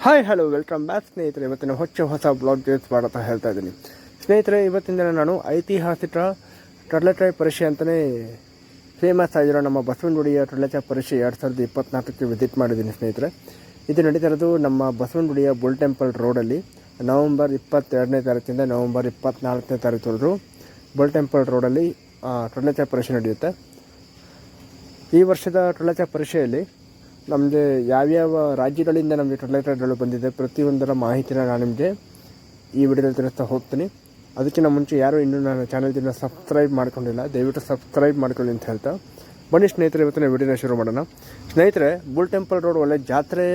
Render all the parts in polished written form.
Hi hello welcome back ಸ್ನೇಹಿತರೆ. ಇವತ್ತಿನ ಹೊಸ ಬ್ಲಾಗ್ಗೆ ಸ್ವಾಗತ ಹೇಳ್ತಾ ಇದ್ದೀನಿ ಸ್ನೇಹಿತರೆ. ಇವತ್ತಿನ ನಾನು ಐತಿಹಾಸಿಕ ಟರ್ಲೆಚಾಯ್ ಪರೀಕ್ಷೆ ಅಂತಲೇ ಫೇಮಸ್ ಆಗಿರೋ ನಮ್ಮ ಬಸವನಗುಡಿಯ ಟರ್ಲೆಚಾಯ್ ಪರೀಕ್ಷೆ 2024ಕ್ಕೆ ವಿಸಿಟ್ ಮಾಡಿದ್ದೀನಿ ಸ್ನೇಹಿತರೆ. ಇದು ನಡೀತಿರೋದು ನಮ್ಮ ಬಸವನಗುಡಿಯ ಬುಲ್ ಟೆಂಪಲ್ ರೋಡಲ್ಲಿ ನವಂಬರ್ 22ನೇ ತಾರೀಕಿಂದ ನವಂಬರ್ 24ನೇ ತಾರೀಕುವರೆಗೂ ಬುಲ್ ಟೆಂಪಲ್ ರೋಡಲ್ಲಿ ಟರ್ಲೆಚಾಯ್ ಪರೀಕ್ಷೆ ನಡೆಯುತ್ತೆ. ಈ ವರ್ಷದ ಟರ್ಲೆಚಾಯ್ ಪರೀಕ್ಷೆಯಲ್ಲಿ ನಮಗೆ ಯಾವ್ಯಾವ ರಾಜ್ಯಗಳಿಂದ ನಮಗೆ ಟರ್ಲೆಚಾಯ್ಗಳು ಬಂದಿದೆ ಪ್ರತಿಯೊಂದರ ಮಾಹಿತಿನ ನಾನು ನಿಮಗೆ ಈ ವಿಡಿಯೋದಲ್ಲಿ ತಿಳಿಸ್ತಾ ಹೋಗ್ತೀನಿ. ಅದಕ್ಕಿಂತ ಮುಂಚೆ ಯಾರು ಇನ್ನೂ ನನ್ನ ಚಾನಲ್ನ ಸಬ್ಸ್ಕ್ರೈಬ್ ಮಾಡ್ಕೊಂಡಿಲ್ಲ, ದಯವಿಟ್ಟು ಸಬ್ಸ್ಕ್ರೈಬ್ ಮಾಡ್ಕೊಳ್ಳಿ ಅಂತ ಹೇಳ್ತಾ ಬನ್ನಿ ಸ್ನೇಹಿತರೆ, ಇವತ್ತಿನ ವಿಡಿಯೋನ ಶುರು ಮಾಡೋಣ. ಸ್ನೇಹಿತರೆ, ಬುಲ್ ಟೆಂಪಲ್ ರೋಡ್ ಒಳ್ಳೆ ಜಾತ್ರೆ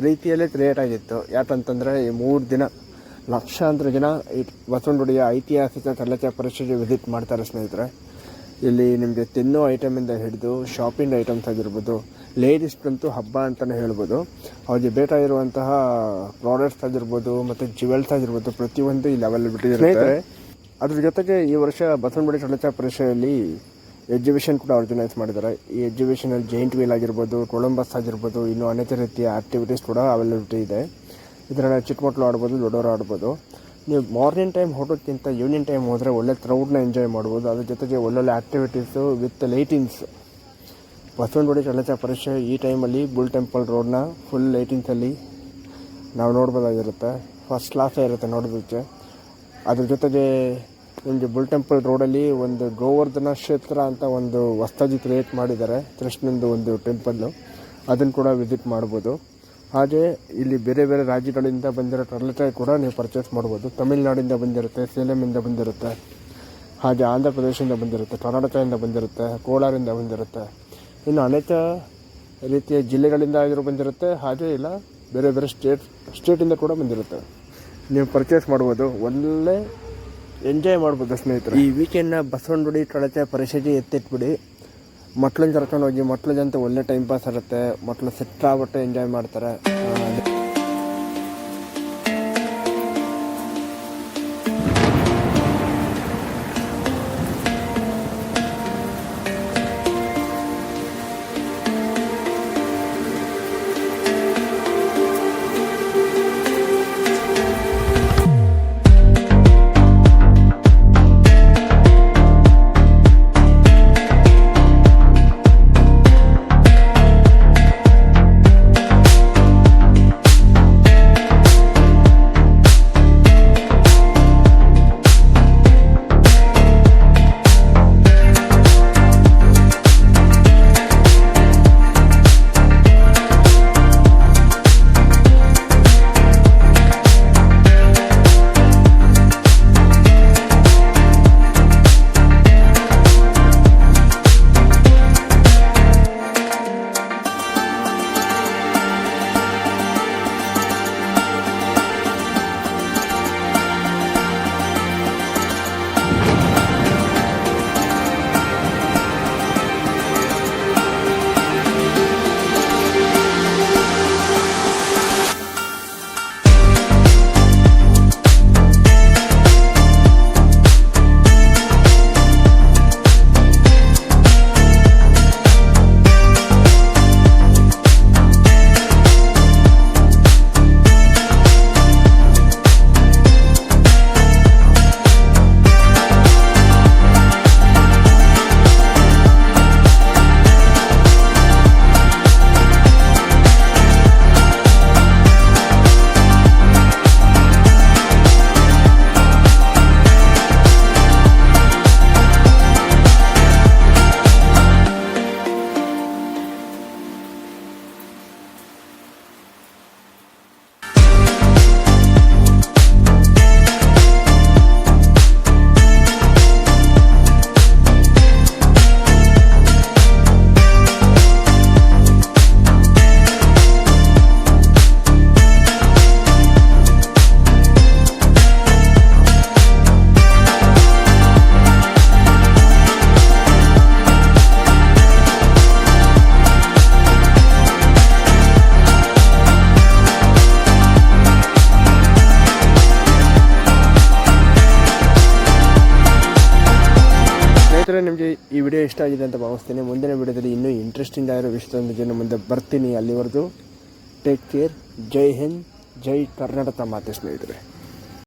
ರೀತಿಯಲ್ಲೇ ಕ್ರಿಯೇಟ್ ಆಗಿತ್ತು. ಯಾಕಂತಂದರೆ ಈ 3 ದಿನ ಲಕ್ಷಾಂತರ ಜನ ಈ ಬಸವನಗುಡಿಯ ಐತಿಹಾಸಿಕ ಟರ್ಲೆಚಾಯ್ ಪರೀಕ್ಷೆಗೆ ವಿಸಿಟ್ ಮಾಡ್ತಾರೆ ಸ್ನೇಹಿತರೆ. ಇಲ್ಲಿ ನಿಮಗೆ ತಿನ್ನೋ ಐಟಮಿಂದ ಹಿಡಿದು ಶಾಪಿಂಗ್ ಐಟಮ್ಸ್ ಆಗಿರ್ಬೋದು, ಲೇಡೀಸ್ಗಂತೂ ಹಬ್ಬ ಅಂತಲೇ ಹೇಳ್ಬೋದು. ಅವ್ರಿಗೆ ಬೇಕಾಗಿರುವಂತಹ ಪ್ರಾಡಕ್ಟ್ಸ್ ಆಗಿರ್ಬೋದು ಮತ್ತು ಜ್ಯುವೆಲ್ಸ್ ಆಗಿರ್ಬೋದು ಪ್ರತಿಯೊಂದು ಇಲ್ಲಿ ಅವೈಲಬಿಲಿಟಿ ಇರುತ್ತೆ. ಅದ್ರ ಜೊತೆಗೆ ಈ ವರ್ಷ ಬಸವನಗುಡಿ ಟರ್ಲೆಚಾಯ್ ಪರೀಕ್ಷೆಯಲ್ಲಿ ಎಕ್ಸಿಬಿಷನ್ ಕೂಡ ಆರ್ಗನೈಸ್ ಮಾಡಿದ್ದಾರೆ. ಈ ಎಕ್ಸಿಬಿಷನಲ್ಲಿ ಜೈಂಟ್ ವೀಲ್ ಆಗಿರ್ಬೋದು, ಕೊಲಂಬಸ್ ಆಗಿರ್ಬೋದು, ಇನ್ನೂ ಅನೇಕ ರೀತಿಯ ಆ್ಯಕ್ಟಿವಿಟೀಸ್ ಕೂಡ ಅವೈಲಬಿಲಿಟಿ ಇದೆ. ಇದರಲ್ಲಿ ಚಿಕ್ಕ ಮಕ್ಕಳು ಆಡ್ಬೋದು, ದೊಡ್ಡವರು ಆಡ್ಬೋದು. ನೀವು ಮಾರ್ನಿಂಗ್ ಟೈಮ್ ಹೋಗೋಕ್ಕಿಂತ ಈವ್ನಿಂಗ್ ಟೈಮ್ ಹೋದರೆ ಒಳ್ಳೆ ಕ್ರೌಡ್ನ ಎಂಜಾಯ್ ಮಾಡ್ಬೋದು. ಅದ್ರ ಜೊತೆಗೆ ಒಳ್ಳೊಳ್ಳೆ ಆ್ಯಕ್ಟಿವಿಟೀಸು ವಿತ್ ಲೈಟಿಂಗ್ಸ್. ಬಸವನಗುಡಿ ಟರ್ಲೆಚಾಯ್ ಪರೀಕ್ಷೆ ಈ ಟೈಮಲ್ಲಿ ಬುಲ್ ಟೆಂಪಲ್ ರೋಡ್ನ ಫುಲ್ ಲೈಟಿಂಗ್ಸಲ್ಲಿ ನಾವು ನೋಡ್ಬೋದಾಗಿರುತ್ತೆ. ಫಸ್ಟ್ ಕ್ಲಾಸೇ ಇರುತ್ತೆ ನೋಡೋದಕ್ಕೆ. ಅದ್ರ ಜೊತೆಗೆ ನಿಮಗೆ ಬುಲ್ ಟೆಂಪಲ್ ರೋಡಲ್ಲಿ ಒಂದು ಗೋವರ್ಧನ ಕ್ಷೇತ್ರ ಅಂತ ಒಂದು ಹೊಸದಾಗಿ ಕ್ರಿಯೇಟ್ ಮಾಡಿದ್ದಾರೆ, ಕೃಷ್ಣಂದು ಒಂದು ಟೆಂಪಲ್ಲು. ಅದನ್ನು ಕೂಡ ವಿಸಿಟ್ ಮಾಡ್ಬೋದು. ಹಾಗೆ ಇಲ್ಲಿ ಬೇರೆ ಬೇರೆ ರಾಜ್ಯಗಳಿಂದ ಬಂದಿರೋ ಟರ್ಲೆಚಾಯ್ ಕೂಡ ನೀವು ಪರ್ಚೇಸ್ ಮಾಡ್ಬೋದು. ತಮಿಳುನಾಡಿಂದ ಬಂದಿರುತ್ತೆ, ಸೇಲಮಿಂದ ಬಂದಿರುತ್ತೆ, ಹಾಗೆ ಆಂಧ್ರ ಪ್ರದೇಶದಿಂದ ಬಂದಿರುತ್ತೆ, ಕರ್ನಾಟಕದಿಂದ ಬಂದಿರುತ್ತೆ, ಕೋಲಾರಿಂದ ಬಂದಿರುತ್ತೆ, ಇನ್ನು ಅನೇಕ ರೀತಿಯ ಜಿಲ್ಲೆಗಳಿಂದ ಆಗಿರೋ ಬಂದಿರುತ್ತೆ. ಹಾಗೆ ಇಲ್ಲ ಬೇರೆ ಬೇರೆ ಸ್ಟೇಟಿಂದ ಕೂಡ ಬಂದಿರುತ್ತೆ. ನೀವು ಪರ್ಚೇಸ್ ಮಾಡ್ಬೋದು, ಒಳ್ಳೆ ಎಂಜಾಯ್ ಮಾಡ್ಬೋದು ಸ್ನೇಹಿತರೆ. ಈ ವೀಕೆಂಡ್ನ ಬಸವನಗುಡಿ ಟರ್ಲೆಚಾಯ್ ಪರೀಕ್ಷೆಗೆ ಎತ್ತಿಟ್ಬಿಡಿ. ಮಕ್ಳನ್ನ ಕರ್ಕೊಂಡು ಹೋಗಿ, ಮಕ್ಳಿಗಂತೂ ಒಳ್ಳೆ ಟೈಮ್ ಪಾಸ್ ಇರುತ್ತೆ. ಮಕ್ಕಳು ಸಿಟ್ಟಾಗ್ಬಿಟ್ಟು ಎಂಜಾಯ್ ಮಾಡ್ತಾರೆ. ನಿಮಗೆ ಈ ವಿಡಿಯೋ ಇಷ್ಟ ಆಗಿದೆ ಅಂತ ಭಾವಿಸ್ತೀನಿ. ಮುಂದಿನ ವಿಡಿಯೋದಲ್ಲಿ ಇನ್ನೂ ಇಂಟ್ರೆಸ್ಟಿಂಗ್ ಆಗಿರೋ ವಿಷಯದೊಂದಿಗೆ ಮುಂದೆ ಬರ್ತೀನಿ. ಅಲ್ಲಿವರೆಗೂ ಟೇಕ್ ಕೇರ್, ಜೈ ಹಿಂದ್, ಜೈ ಕರ್ನಾಟಕ ಮಾತೆ ಸ್ನೇಹಿತರೆ.